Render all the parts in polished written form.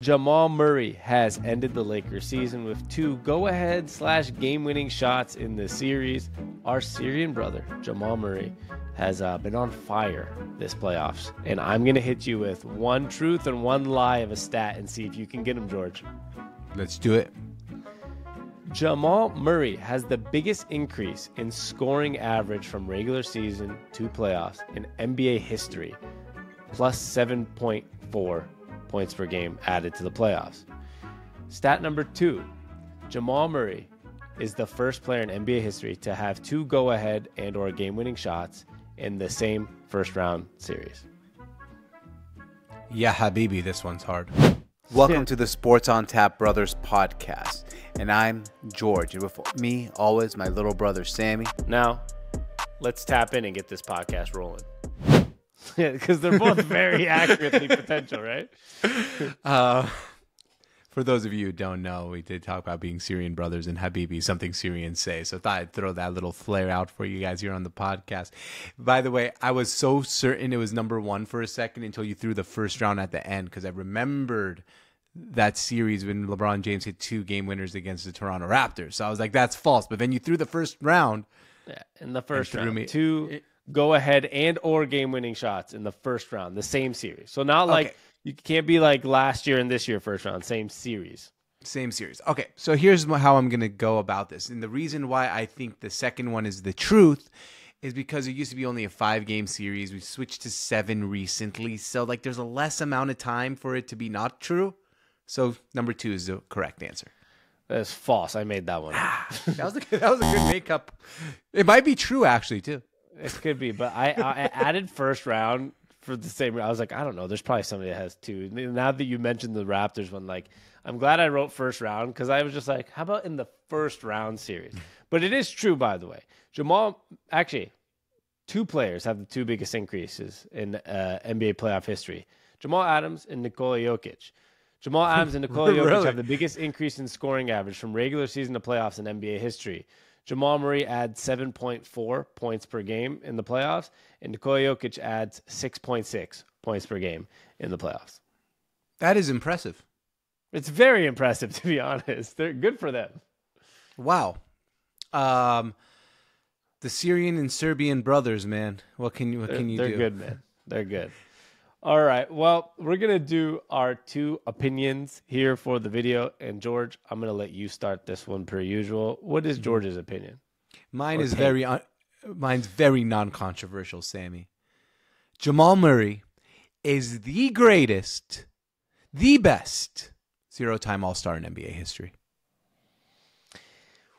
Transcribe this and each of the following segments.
Jamal Murray has ended the Lakers season with 2 go-ahead / game-winning shots in the series. Our Syrian brother, Jamal Murray, has been on fire this playoffs. And I'm going to hit you with one truth and one lie of a stat and see if you can get him, George. Let's do it. Jamal Murray has the biggest increase in scoring average from regular season to playoffs in NBA history, plus 7.4 points per game added to the playoffs. Stat number 2, Jamal Murray is the first player in NBA history to have 2 go-ahead and or game-winning shots in the same first-round series. Yeah, Habibi, this one's hard. Welcome to the Sports on Tap Brothers podcast, and I'm George, and with me, always, my little brother, Sammy. Now, let's tap in and get this podcast rolling. Yeah, because they're both very accurately potential, right? For those of you who don't know, we did talk about being Syrian brothers and Habibi, something Syrians say. So I thought I'd throw that little flair out for you guys here on the podcast. By the way, I was so certain it was number 1 for a second until you threw the first round at the end, because I remembered that series when LeBron James hit 2 game winners against the Toronto Raptors. So I was like, that's false. But then you threw the first round. Yeah, in the first round. 2 go-ahead and or game-winning shots in the first round, the same series. So not like you can't be like last year and this year first round, same series. Same series. Okay, so here's how I'm going to go about this. And the reason why I think the second one is the truth is because it used to be only a 5-game series. We switched to 7 recently. So like there's a less amount of time for it to be not true. So number 2 is the correct answer. That's false. I made that one. that was a good makeup. It might be true actually too. It could be, but I added first round for the same. I was like, I don't know. There's probably somebody that has 2. Now that you mentioned the Raptors one, like, I'm glad I wrote first round because I was just like, how about in the first round series? But it is true, by the way. Actually, 2 players have the 2 biggest increases in NBA playoff history. Jamal Adams and Nikola Jokic. Jamal Adams and Nikola Jokic Really? have the biggest increase in scoring average from regular season to playoffs in NBA history. Jamal Murray adds 7.4 points per game in the playoffs, and Nikola Jokic adds 6.6 points per game in the playoffs. That is impressive. It's very impressive, to be honest. They're good for them. Wow. The Syrian and Serbian brothers, man. What can you do? They're good, man. They're good. All right. Well, we're going to do our 2 opinions here for the video. And George, I'm going to let you start this one per usual. What is George's opinion? Mine's very non-controversial, Sammy. Jamal Murray is the greatest, the best 0-time All-Star in NBA history.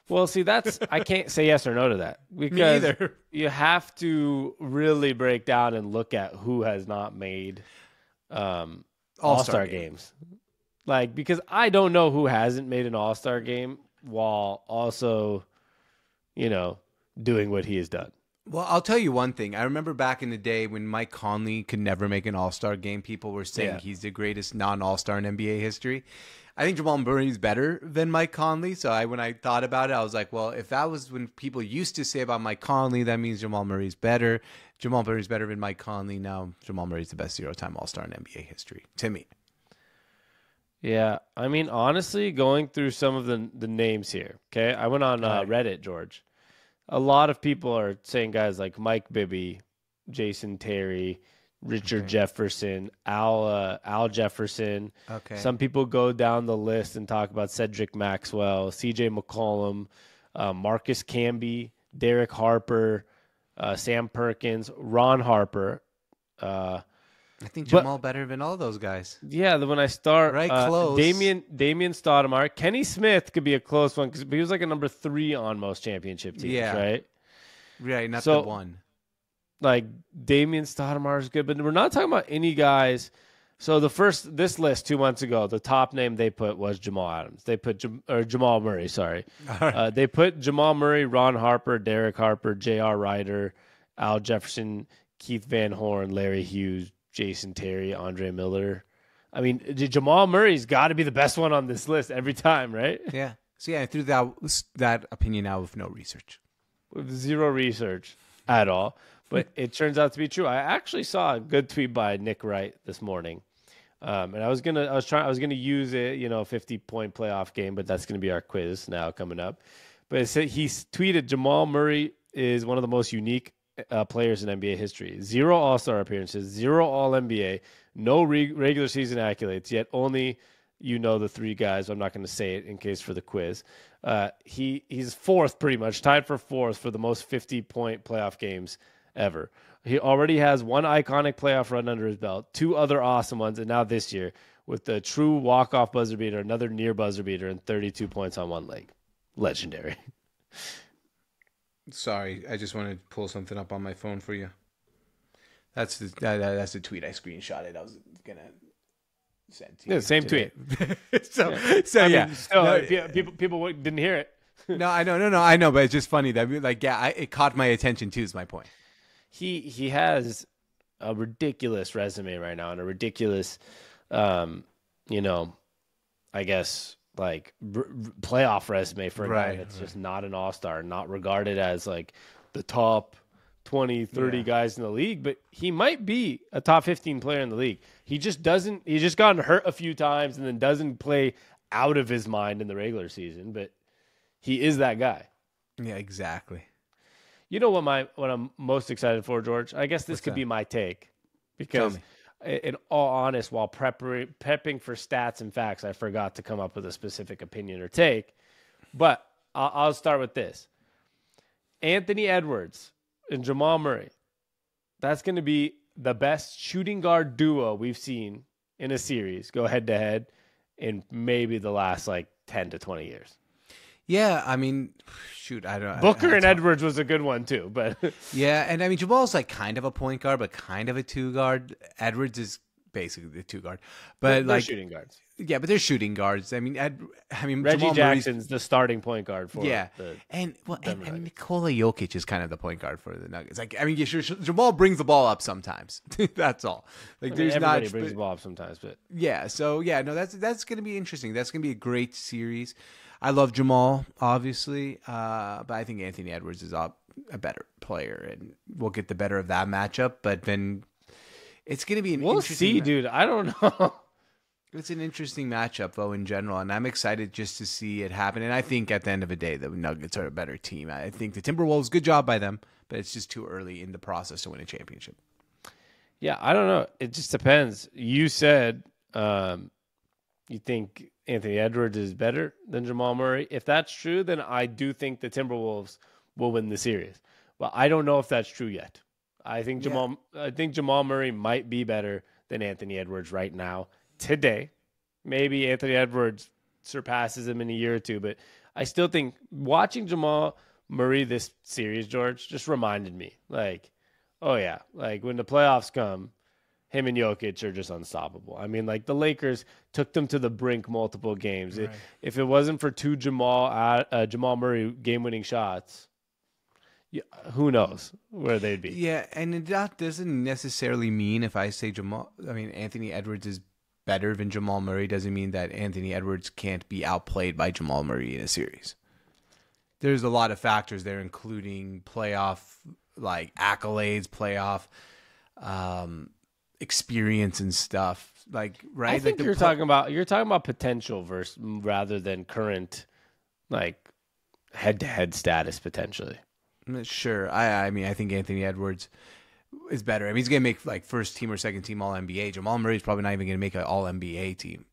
Well, see, I can't say yes or no to that because you have to really break down and look at who has not made All-Star games. Like, because I don't know who hasn't made an All-Star game while also, doing what he has done. Well, I'll tell you one thing. I remember back in the day when Mike Conley could never make an All-Star game, people were saying he's the greatest non-All-Star in NBA history. I think Jamal Murray is better than Mike Conley. So when I thought about it, I was like, well, if that was when people used to say about Mike Conley, that means Jamal Murray's better. Jamal Murray's better than Mike Conley. Now Jamal Murray's the best 0-time All-Star in NBA history, to me. Yeah, I mean, honestly, going through some of the names here, okay? I went on Reddit, George. A lot of people are saying guys like Mike Bibby, Jason Terry, Richard Jefferson, Al Jefferson. Okay. Some people go down the list and talk about Cedric Maxwell, C.J. McCollum, Marcus Camby, Derek Harper, Sam Perkins, Ron Harper. I think Jamal better than all those guys. Yeah, when I start, close. Damian Stoudemire, Kenny Smith could be a close one because he was like a number 3 on most championship teams, right? Right, not the 1. Like, Damian Stoudemire is good, but we're not talking about any guys. So this list 2 months ago, the top name they put was Jamal Adams. They put Jamal Murray, sorry. Right. They put Jamal Murray, Ron Harper, Derek Harper, J.R. Ryder, Al Jefferson, Keith Van Horn, Larry Hughes, Jason Terry, Andre Miller. I mean, Jamal Murray's got to be the best one on this list every time, right? Yeah. So, I threw that opinion out with no research. With 0 research at all. But it turns out to be true. I actually saw a good tweet by Nick Wright this morning And I was gonna use it, 50-point playoff game, but that's gonna be our quiz now coming up. But it said, he's tweeted, Jamal Murray is one of the most unique players in NBA history. 0 All-Star appearances, 0 All-NBA, no regular season accolades, yet only the 3 guys. I'm not going to say it in case for the quiz. He's fourth, pretty much, tied for fourth for the most 50-point playoff games ever. He already has 1 iconic playoff run under his belt, 2 other awesome ones, and now this year with the true walk-off buzzer beater, another near buzzer beater, and 32 points on one leg. Legendary. Sorry, I just wanted to pull something up on my phone for you. That's the tweet I screenshotted. I was gonna send to you. Yeah, same today. tweet. People didn't hear it. No, I know, but it's just funny that it caught my attention too. Is my point. He has a ridiculous resume right now and a ridiculous, I guess, like playoff resume for a guy that's just not an all-star, not regarded as like the top 20, 30 guys in the league, but he might be a top 15 player in the league. He's just gotten hurt a few times and then doesn't play out of his mind in the regular season, but he is that guy. Yeah, exactly. You know what I'm most excited for, George? I guess this could be my take, because in all honest, while prepping for stats and facts, I forgot to come up with a specific opinion or take. But I'll start with this. Anthony Edwards and Jamal Murray. That's going to be the best shooting guard duo we've seen in a series go head-to-head in maybe the last 10 to 20 years. Yeah, I mean, shoot, I don't know. Booker and Edwards was a good one too, but yeah, and I mean Jamal's kind of a point guard, but kind of a 2 guard. Edwards is basically the 2 guard, but they're shooting guards. Yeah, but they're shooting guards. I mean, Reggie Jamal Jackson's the starting point guard for and Nikola Jokic is kind of the point guard for the Nuggets. Jamal brings the ball up sometimes. That's all. Everybody brings the ball up sometimes, but that's going to be interesting. That's going to be a great series. I love Jamal, obviously, but I think Anthony Edwards is a better player, and we'll get the better of that matchup. But then it's going to be we'll see, dude. I don't know. It's an interesting matchup, though, in general, and I'm excited just to see it happen. And I think at the end of the day, the Nuggets are a better team. I think the Timberwolves, good job by them, but it's just too early in the process to win a championship. Yeah, I don't know. It just depends. You said you think Anthony Edwards is better than Jamal Murray. If that's true, then I do think the Timberwolves will win the series. But I don't know if that's true yet. I think Jamal Murray might be better than Anthony Edwards right now, today. Maybe Anthony Edwards surpasses him in a year or two, but I still think watching Jamal Murray this series, George, just reminded me, oh yeah, when the playoffs come, him and Jokic are just unstoppable. I mean, the Lakers took them to the brink multiple games. Right. If it wasn't for 2 Jamal Murray game-winning shots, who knows where they'd be. Yeah, and that doesn't necessarily mean if I say Anthony Edwards is better than Jamal Murray doesn't mean that Anthony Edwards can't be outplayed by Jamal Murray in a series. There's a lot of factors there, including playoff accolades, playoff experience and stuff. I think you're talking about potential rather than current head-to-head status potentially. Sure. I mean, I think Anthony Edwards is better. I mean, he's going to make first team or second team All-NBA. Jamal Murray's probably not even going to make an All-NBA team,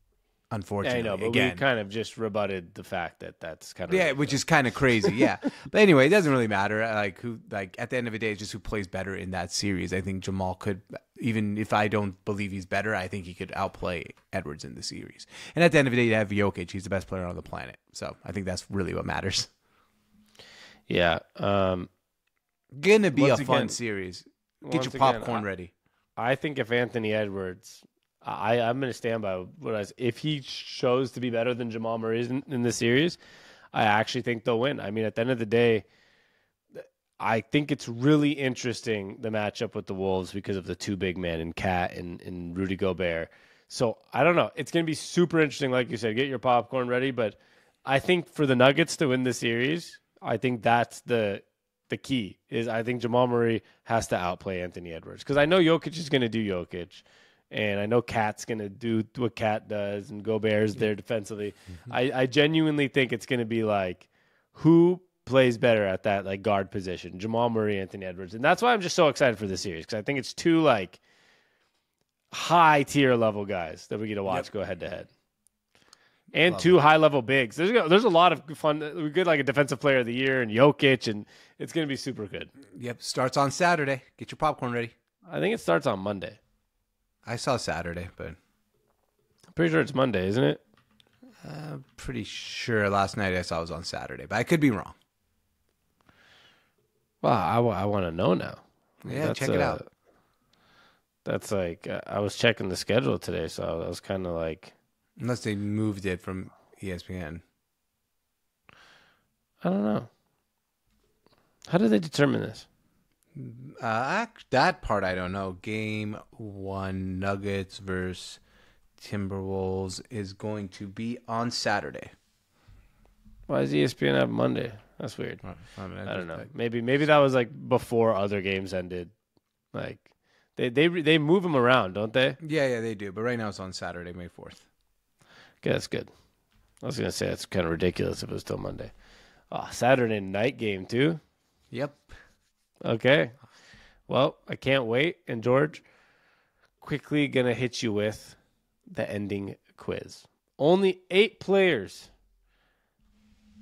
unfortunately. Yeah, I know, but we kind of just rebutted the fact that that's kind of... which is kind of crazy, yeah. But anyway, it doesn't really matter. At the end of the day, it's just who plays better in that series. I think Jamal could, even if I don't believe he's better, I think he could outplay Edwards in the series. And at the end of the day, you have Jokic. He's the best player on the planet. So I think that's really what matters. Yeah. Gonna be a fun series. Get your popcorn ready. I think if Anthony Edwards, I'm going to stand by if he shows to be better than Jamal Murray in the series, I actually think they'll win. I mean, at the end of the day, I think it's really interesting, the matchup with the Wolves, because of the 2 big men in Cat and Rudy Gobert. So I don't know. It's going to be super interesting. Like you said, get your popcorn ready. But I think for the Nuggets to win the series, I think that's the key. Is I think Jamal Murray has to outplay Anthony Edwards, because I know Jokic is going to do Jokic, And I know Cat's going to do what Cat does and go Bears there defensively. I genuinely think it's going to be like, who plays better at that like guard position? Jamal Murray, Anthony Edwards. And that's why I'm just so excited for this series, because I think it's two like high tier level guys that we get to watch go head to head. And Love two high level bigs. There's a lot of fun. We get like a defensive player of the year and Jokic, and it's going to be super good. Yep. Starts on Saturday. Get your popcorn ready. I think it starts on Monday. I saw Saturday, but I'm pretty sure it's Monday, isn't it? pretty sure last night I saw it was on Saturday, but I could be wrong. Well, I want to know now. Yeah, check it out. That's like, I was checking the schedule today, so I was kind of like. Unless they moved it from ESPN. I don't know. How did they determine this? That part I don't know. Game 1, Nuggets versus Timberwolves, is going to be on Saturday. Why does ESPN have Monday? That's weird. I don't know. Maybe that was like before other games ended. Like they move them around, don't they? Yeah, they do. But right now it's on Saturday, May 4th. Okay, that's good. I was gonna say that's kind of ridiculous if it was still Monday. Oh, Saturday night game too. Yep. Okay. Well, I can't wait. And George, quickly gonna hit you with the ending quiz. Only 8 players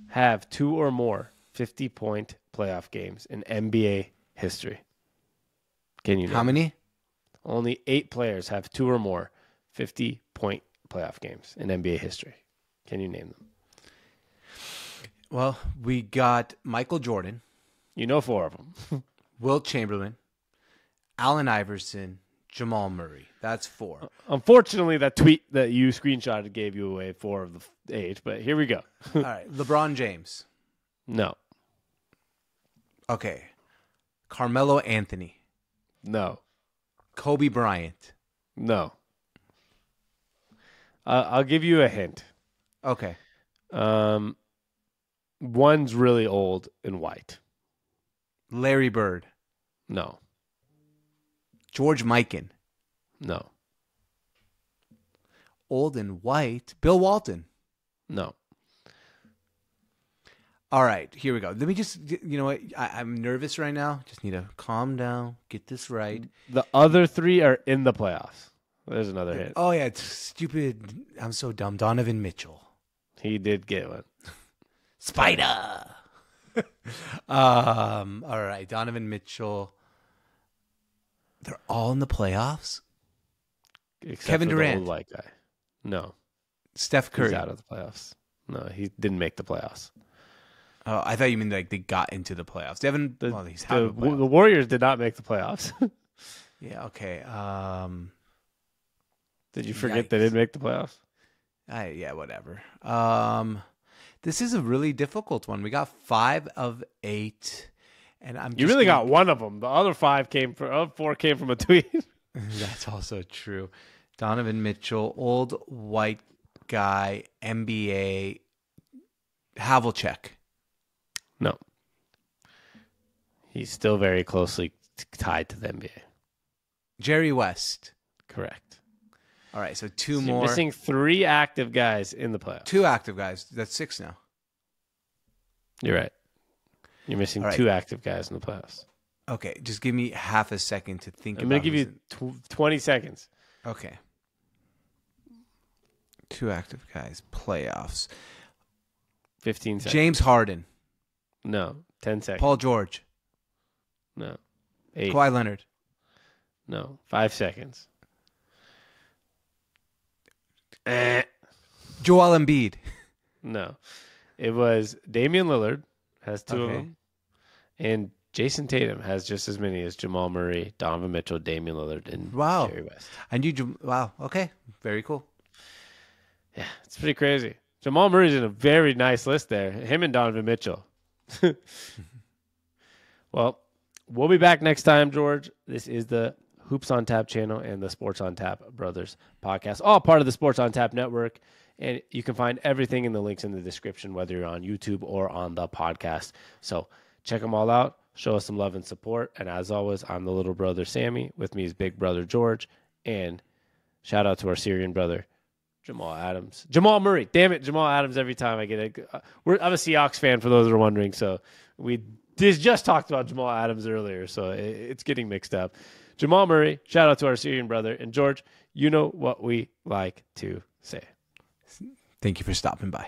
have 2 or more 50-point playoff games in NBA history. Can you name How many? Only 8 players have 2 or more 50-point playoff games in NBA history. Can you name them? Well, we got Michael Jordan. You know 4 of them. Wilt Chamberlain, Allen Iverson, Jamal Murray. That's 4. Unfortunately, that tweet that you screenshotted gave you away 4 of the 8, but here we go. All right. LeBron James. No. Okay. Carmelo Anthony. No. Kobe Bryant. No. I'll give you a hint. Okay. One's really old and white. Larry Bird. No. George Mikan. No. Old and white. Bill Walton. No. All right, here we go. Let me just, you know what? I'm nervous right now. Just need to calm down, get this right. The other 3 are in the playoffs. There's another hint. Oh, yeah, it's stupid. I'm so dumb. Donovan Mitchell. He did get one. Spider. All right, Donovan Mitchell. They're all in the playoffs? Except Kevin for Durant. the old white guy. No. Steph Curry. He's out of the playoffs. No, he didn't make the playoffs. Oh, I thought you mean like they got into the playoffs. The Warriors did not make the playoffs. Yeah, okay. Did you forget they didn't make the playoffs? Yeah, whatever. This is a really difficult one. We got 5 of 8, and You really got one of them. The other 4 came from a tweet. That's also true. Donovan Mitchell, old white guy, NBA, Havlicek. No. He's still very closely tied to the NBA. Jerry West. Correct. All right, so 2 more. You're missing 3 active guys in the playoffs. 2 active guys. That's 6 now. You're right. You're missing 2 active guys in the playoffs. Okay, just give me half a second to think I'm going to give you 20 seconds. Okay. 2 active guys. Playoffs. 15 seconds. James Harden. No. 10 seconds. Paul George. No. 8. Kawhi Leonard. No. 5 seconds. Joel Embiid. No. It was Damian Lillard has 2 of them. And Jason Tatum has just as many as Jamal Murray, Donovan Mitchell, Damian Lillard, and Jerry West. I knew wow. Okay. Very cool. Yeah, it's pretty crazy. Jamal Murray's in a very nice list there. Him and Donovan Mitchell. Well, we'll be back next time, George. This is the Hoops on Tap channel and the Sports on Tap Brothers podcast, all part of the Sports on Tap network. And you can find everything in the links in the description, whether you're on YouTube or on the podcast. So check them all out. Show us some love and support. And as always, I'm the little brother, Sammy. With me is big brother, George. And Shout out to our Syrian brother, Jamal Adams. Jamal Murray. Damn it, Jamal Adams every time I get it. I'm a Seahawks fan, for those who are wondering. So we just talked about Jamal Adams earlier, so it's getting mixed up. Jamal Murray, shout out to our Syrian brother. And George, you know what we like to say. Thank you for stopping by.